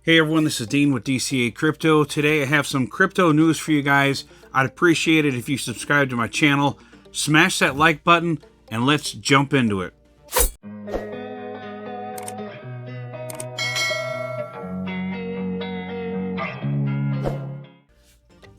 Hey everyone, this is Dean with DCA Crypto. Today I have some crypto news for you guys. I'd appreciate it if you subscribe to my channel, smash that like button, and let's jump into it.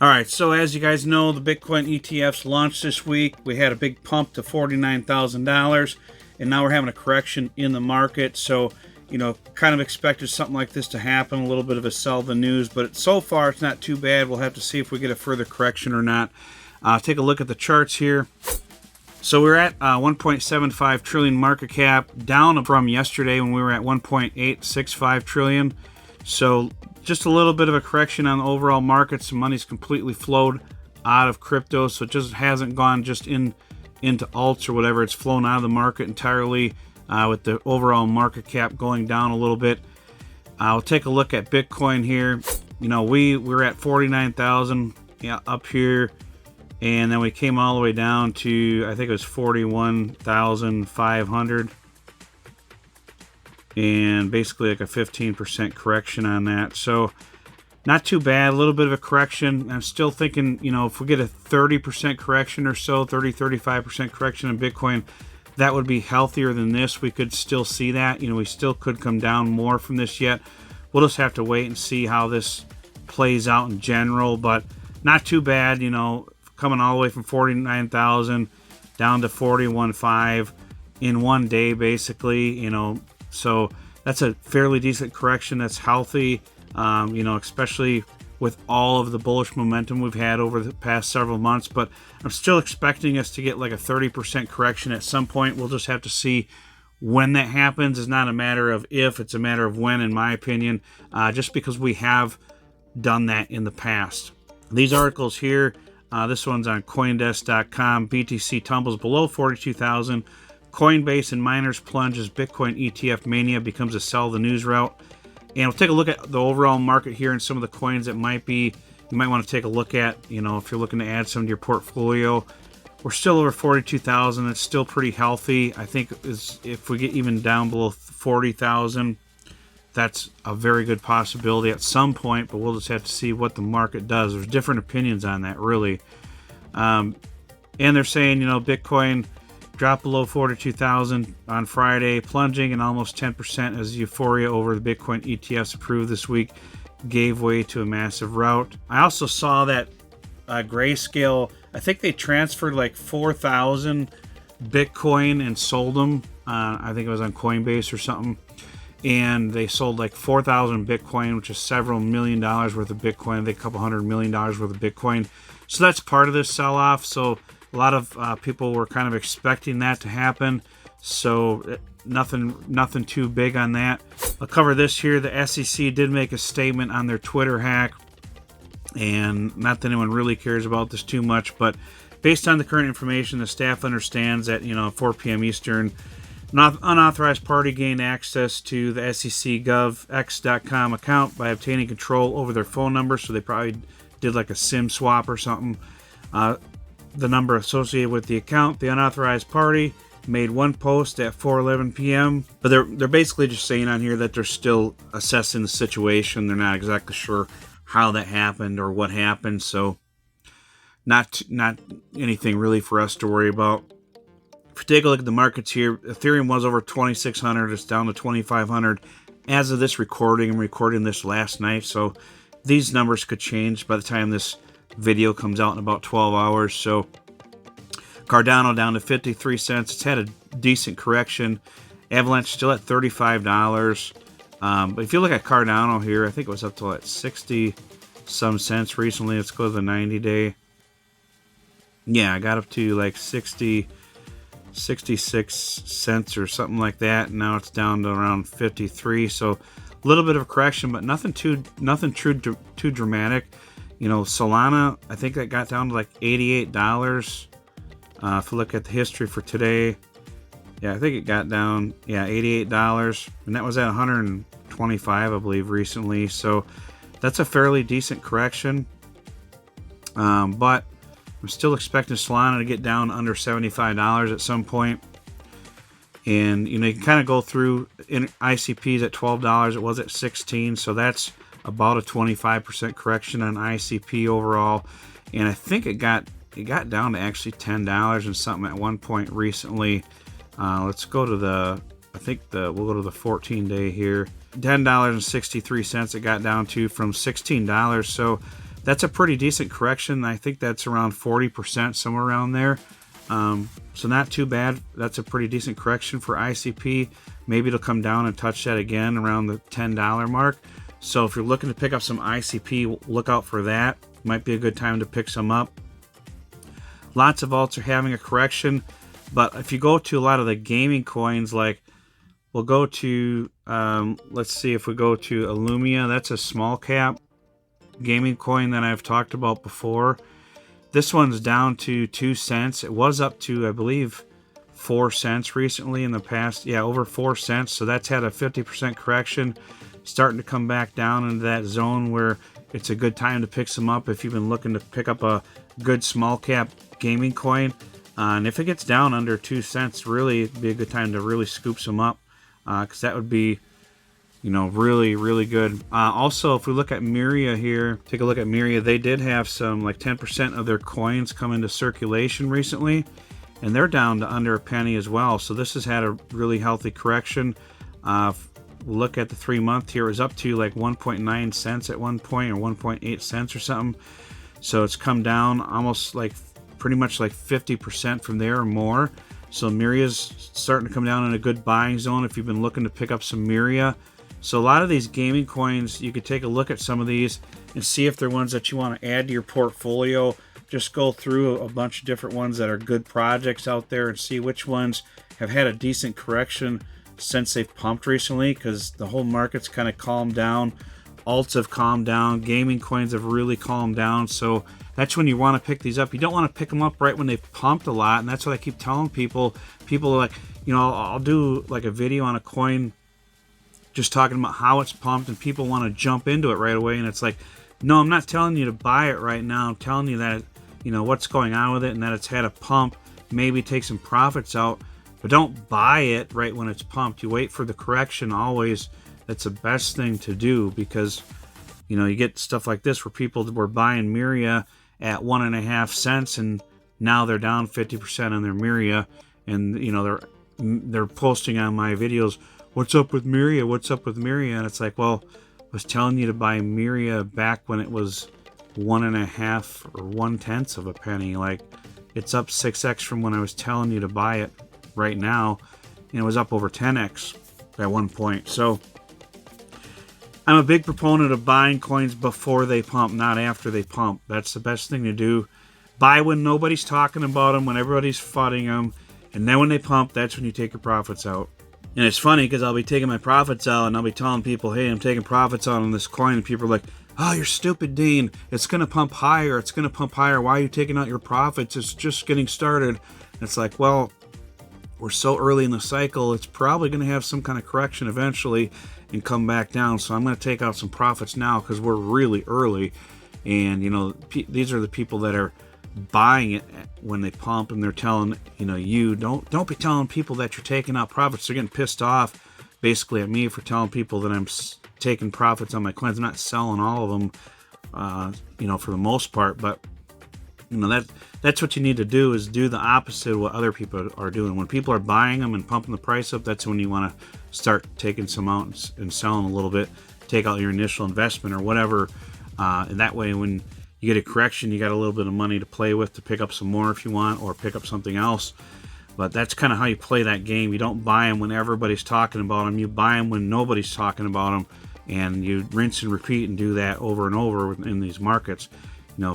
Alright, so as you guys know, the Bitcoin ETFs launched this week. We had a big pump to $49,000, and now we're having a correction in the market. So, kind of expected something like this to happen, a little bit of a sell the news, but so far it's not too bad. We'll have to see if we get a further correction or not. Take a look at the charts here. So we're at 1.75 trillion market cap, down from yesterday when we were at 1.865 trillion. So just a little bit of a correction on the overall market. Some money's completely flowed out of crypto, so it just hasn't gone just into alts or whatever. It's flown out of the market entirely. With the overall market cap going down a little bit. I'll take a look at Bitcoin here. We're at 49,000 up here, and then we came all the way down to, I think it was 41,500, and basically like a 15% correction on that. So not too bad, a little bit of a correction. I'm still thinking, if we get a 30% correction or so, 35% correction in Bitcoin, that would be healthier than this. We could still see that. We still could come down more from this yet. We'll just have to wait and see how this plays out in general, but not too bad, coming all the way from 49,000 down to 41.5 in one day, basically, so that's a fairly decent correction. That's healthy, especially with all of the bullish momentum we've had over the past several months. But I'm still expecting us to get like a 30% correction at some point. We'll just have to see when that happens. It's not a matter of if, it's a matter of when, in my opinion, just because we have done that in the past. These articles here, this one's on Coindesk.com. BTC tumbles below 42,000. Coinbase and miners plunge as Bitcoin ETF mania becomes a sell the news route. And we'll take a look at the overall market here and some of the coins that you might want to take a look at, if you're looking to add some to your portfolio. We're still over 42,000. It's still pretty healthy. I think if we get even down below 40,000, that's a very good possibility at some point, but we'll just have to see what the market does. There's different opinions on that, really. And they're saying, Bitcoin dropped below 42,000 on Friday, plunging in almost 10% as euphoria over the Bitcoin ETFs approved this week gave way to a massive rout. I also saw that Grayscale, I think they transferred like 4,000 Bitcoin and sold them. I think it was on Coinbase or something. And they sold like 4,000 Bitcoin, which is several $1 million worth of Bitcoin. I think a couple $100 million worth of Bitcoin. So that's part of this sell-off. So a lot of people were kind of expecting that to happen, so nothing too big on that. I'll cover this here. The SEC did make a statement on their Twitter hack, and not that anyone really cares about this too much, but based on the current information, the staff understands that, 4 p.m. Eastern, an unauthorized party gained access to the SEC GovX.com account by obtaining control over their phone number, so they probably did like a SIM swap or something. The number associated with the account. The unauthorized party made one post at 4:11 p.m. But they're basically just saying on here that they're still assessing the situation. They're not exactly sure how that happened or what happened. So not anything really for us to worry about. If you take a look at the markets here, Ethereum was over 2,600. It's down to 2,500 as of this recording. I'm recording this last night, so these numbers could change by the time this video comes out in about 12 hours. So Cardano down to 53 cents. It's had a decent correction. Avalanche still at $35. But if you look at Cardano here, I think it was up to like 60 some cents recently. Let's go to the 90-day. Yeah, I got up to like 66 cents or something like that. And now it's down to around 53. So a little bit of a correction, but nothing too dramatic. Solana, I think that got down to like $88. If you look at the history for today, yeah, I think it got down, $88. And that was at 125, I believe, recently. So that's a fairly decent correction. But I'm still expecting Solana to get down under $75 at some point. And you can kind of go through in ICPs at $12. It was at 16, so that's about a 25% correction on ICP overall. And I think it got down to actually $10 and something at one point recently. Let's go to we'll go to the 14-day here. $10.63 it got down to from $16. So that's a pretty decent correction. I think that's around 40%, somewhere around there. So not too bad. That's a pretty decent correction for ICP. Maybe it'll come down and touch that again around the $10 mark. So if you're looking to pick up some ICP, look out for that. Might be a good time to pick some up. Lots of alts are having a correction, but if you go to a lot of the gaming coins, like we'll go to, let's see if we go to Illumia. That's a small cap gaming coin that I've talked about before. This one's down to 2 cents. It was up to, I believe, 4 cents recently in the past. Yeah, over 4 cents. So that's had a 50% correction. Starting to come back down into that zone where it's a good time to pick some up if you've been looking to pick up a good small cap gaming coin. And if it gets down under 2 cents, really, it'd be a good time to really scoop some up, because that would be, really, really good. Also, if we look at Miria here, take a look at Miria. They did have some, like 10% of their coins come into circulation recently, and they're down to under a penny as well. So this has had a really healthy correction. Look at the 3-month here. It was up to like 1.9 cents at one point, or 1.8 cents or something. So it's come down almost like pretty much like 50% from there or more. So Miria's starting to come down in a good buying zone if you've been looking to pick up some Miria. So a lot of these gaming coins, you could take a look at some of these and see if they're ones that you want to add to your portfolio. Just go through a bunch of different ones that are good projects out there and see which ones have had a decent correction since they've pumped recently, because the whole market's kind of calmed down. Alts have calmed down. Gaming coins have really calmed down. So that's when you want to pick these up. You don't want to pick them up right when they've pumped a lot. And that's what I keep telling people. People are like, I'll do like a video on a coin just talking about how it's pumped, and people want to jump into it right away. And it's like, no, I'm not telling you to buy it right now. I'm telling you that, what's going on with it, and that it's had a pump. Maybe take some profits out, but don't buy it right when it's pumped. You wait for the correction always. That's the best thing to do, because, you get stuff like this where people were buying Miria at 1.5 cents, and now they're down 50% on their Miria, and, they're posting on my videos, what's up with Miria? What's up with Miria? And it's like, well, I was telling you to buy Miria back when it was 1.5 or 1/10 of a penny. Like, it's up 6x from when I was telling you to buy it right now. And it was up over 10x at one point. So I'm a big proponent of buying coins before they pump, not after they pump. That's the best thing to do. Buy when nobody's talking about them, when everybody's fudding them. And then when they pump, that's when you take your profits out. And it's funny because I'll be taking my profits out and I'll be telling people, hey, I'm taking profits out on this coin. And people are like, oh, you're stupid, Dean. It's going to pump higher. It's going to pump higher. Why are you taking out your profits? It's just getting started. And it's like, well, we're so early in the cycle. It's probably going to have some kind of correction eventually and come back down. So I'm going to take out some profits now because we're really early. And, these are the people that are buying it when they pump, and they're telling you don't be telling people that you're taking out profits. They're getting pissed off basically at me for telling people that I'm taking profits on my coins. I'm not selling all of them, for the most part, but that's what you need to do, is do the opposite of what other people are doing. When people are buying them and pumping the price up, that's when you want to start taking some out and selling a little bit, take out your initial investment or whatever, and that way when you get a correction, you got a little bit of money to play with to pick up some more if you want, or pick up something else. But that's kind of how you play that game. You don't buy them when everybody's talking about them. You buy them when nobody's talking about them, and you rinse and repeat and do that over and over in these markets.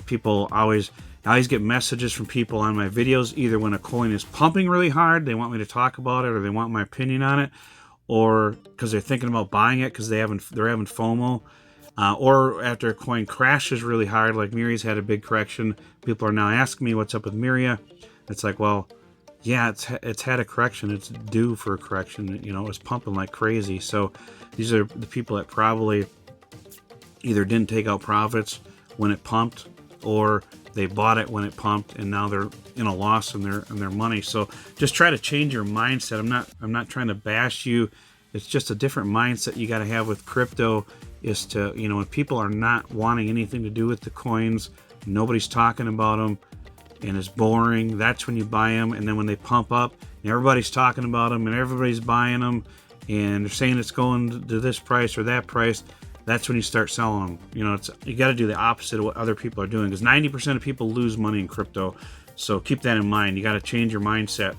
People I always get messages from people on my videos, either when a coin is pumping really hard, they want me to talk about it, or they want my opinion on it, or because they're thinking about buying it because they're having FOMO. Or after a coin crashes really hard, like Miria's had a big correction, people are now asking me what's up with Miria. It's like, well, yeah, it's had a correction. It's due for a correction. It's pumping like crazy. So these are the people that probably either didn't take out profits when it pumped, or they bought it when it pumped, and now they're in a loss in their money. So just try to change your mindset. I'm not trying to bash you. It's just a different mindset you got to have with crypto. Is to, you know, when people are not wanting anything to do with the coins, nobody's talking about them, and it's boring, that's when you buy them. And then when they pump up and everybody's talking about them and everybody's buying them and they're saying it's going to this price or that price, that's when you start selling them. You know, you got to do the opposite of what other people are doing, because 90% of people lose money in crypto. So keep that in mind. You got to change your mindset.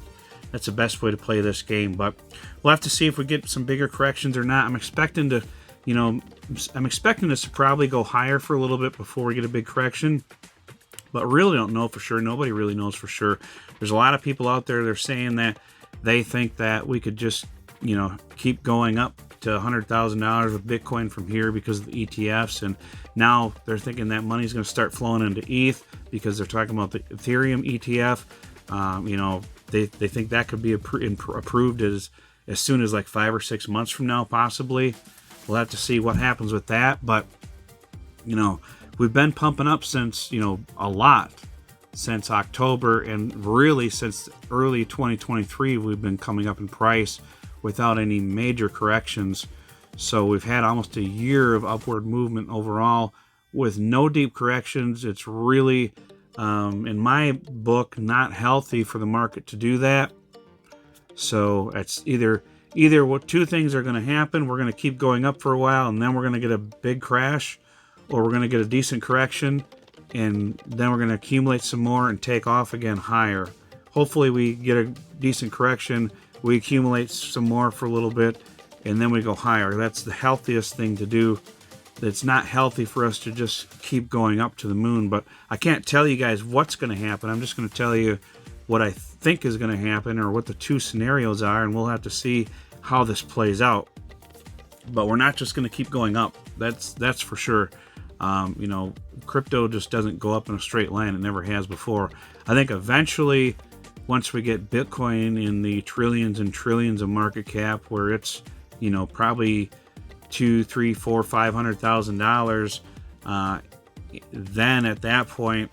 That's the best way to play this game. But we'll have to see if we get some bigger corrections or not. I'm expecting to, you know, I'm expecting this to probably go higher for a little bit before we get a big correction, but really don't know for sure. Nobody really knows for sure. There's a lot of people out there, they're saying that they think that we could just, you know, keep going up to $100,000 with Bitcoin from here because of the ETFs, and now they're thinking that money's going to start flowing into ETH because they're talking about the Ethereum ETF. You know, they think that could be approved as soon as like 5 or 6 months from now, possibly. We'll have to see what happens with that. But, you know, we've been pumping up since, you know, a lot since October, and really since early 2023, we've been coming up in price without any major corrections. So we've had almost a year of upward movement overall with no deep corrections. It's really, in my book, not healthy for the market to do that. So it's either what two things are going to happen. We're going to keep going up for a while, and then we're going to get a big crash, or we're going to get a decent correction, and then we're going to accumulate some more and take off again higher. Hopefully we get a decent correction, we accumulate some more for a little bit, and then we go higher. That's the healthiest thing to do. It's not healthy for us to just keep going up to the moon. But I can't tell you guys what's going to happen. I'm just going to tell you what I think is going to happen, or what the two scenarios are, and we'll have to see how this plays out. But we're not just going to keep going up. That's for sure. You know, crypto just doesn't go up in a straight line. It never has before. I think eventually, once we get Bitcoin in the trillions and trillions of market cap, where it's, you know, probably $200,000, $300,000, $400,000, $500,000, then at that point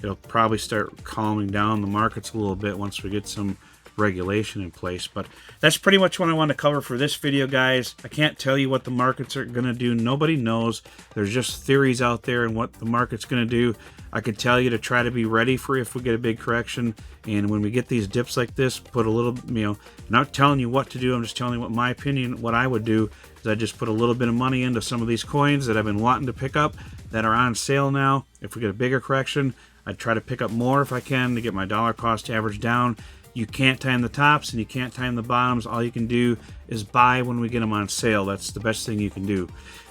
it'll probably start calming down the markets a little bit once we get some regulation in place. But that's pretty much what I want to cover for this video, guys. I can't tell you what the markets are going to do. Nobody knows. There's just theories out there and what the market's going to do. I could tell you to try to be ready for if we get a big correction, and when we get these dips like this, put a little, you know, not telling you what to do, I'm just telling you what my opinion, what I would do is I just put a little bit of money into some of these coins that I've been wanting to pick up that are on sale now. If we get a bigger correction, I'd try to pick up more if I can to get my dollar cost average down. You can't time the tops and you can't time the bottoms. All you can do is buy when we get them on sale. That's the best thing you can do.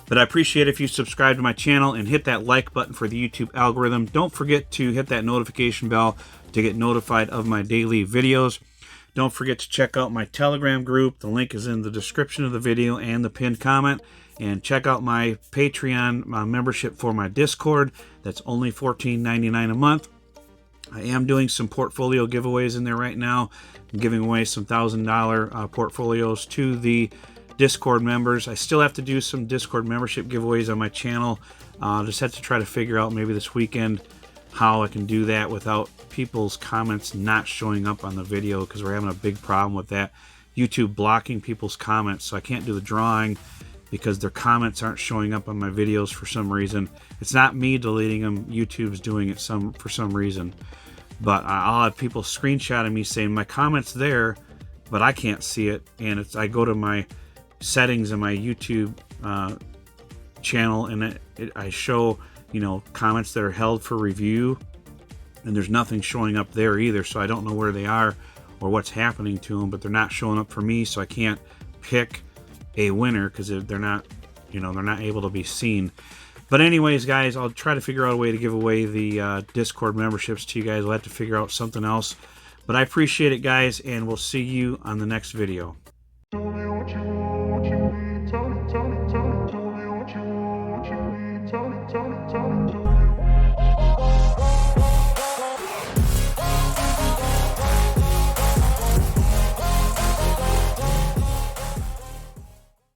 But I appreciate if you subscribe to my channel and hit that like button for the YouTube algorithm. Don't forget to hit that notification bell to get notified of my daily videos. Don't forget to check out my Telegram group. The link is in the description of the video and the pinned comment. And check out my Patreon membership for my Discord. That's only $14.99 a month. I am doing some portfolio giveaways in there right now. I'm giving away some $1,000 portfolios to the Discord members. I still have to do some Discord membership giveaways on my channel. Just have to try to figure out maybe this weekend how I can do that without people's comments not showing up on the video, because we're having a big problem with that. YouTube blocking people's comments, so I can't do the drawing because their comments aren't showing up on my videos for some reason. It's not me deleting them. YouTube's doing it for some reason. But I'll have people screenshotting me saying my comment's there, but I can't see it. And I go to my settings in my YouTube channel, and I show, you know, comments that are held for review, and there's nothing showing up there either. So I don't know where they are or what's happening to them, but they're not showing up for me. So I can't pick a winner because they're not, you know, they're not able to be seen. But anyways, guys, I'll try to figure out a way to give away the Discord memberships to you guys. We'll have to figure out something else. But I appreciate it, guys, and we'll see you on the next video. Tell me what you want, what you need. Tell me, tell me, tell me. Tell me what you want, what you need. Tell me, tell me, tell me. Tell me.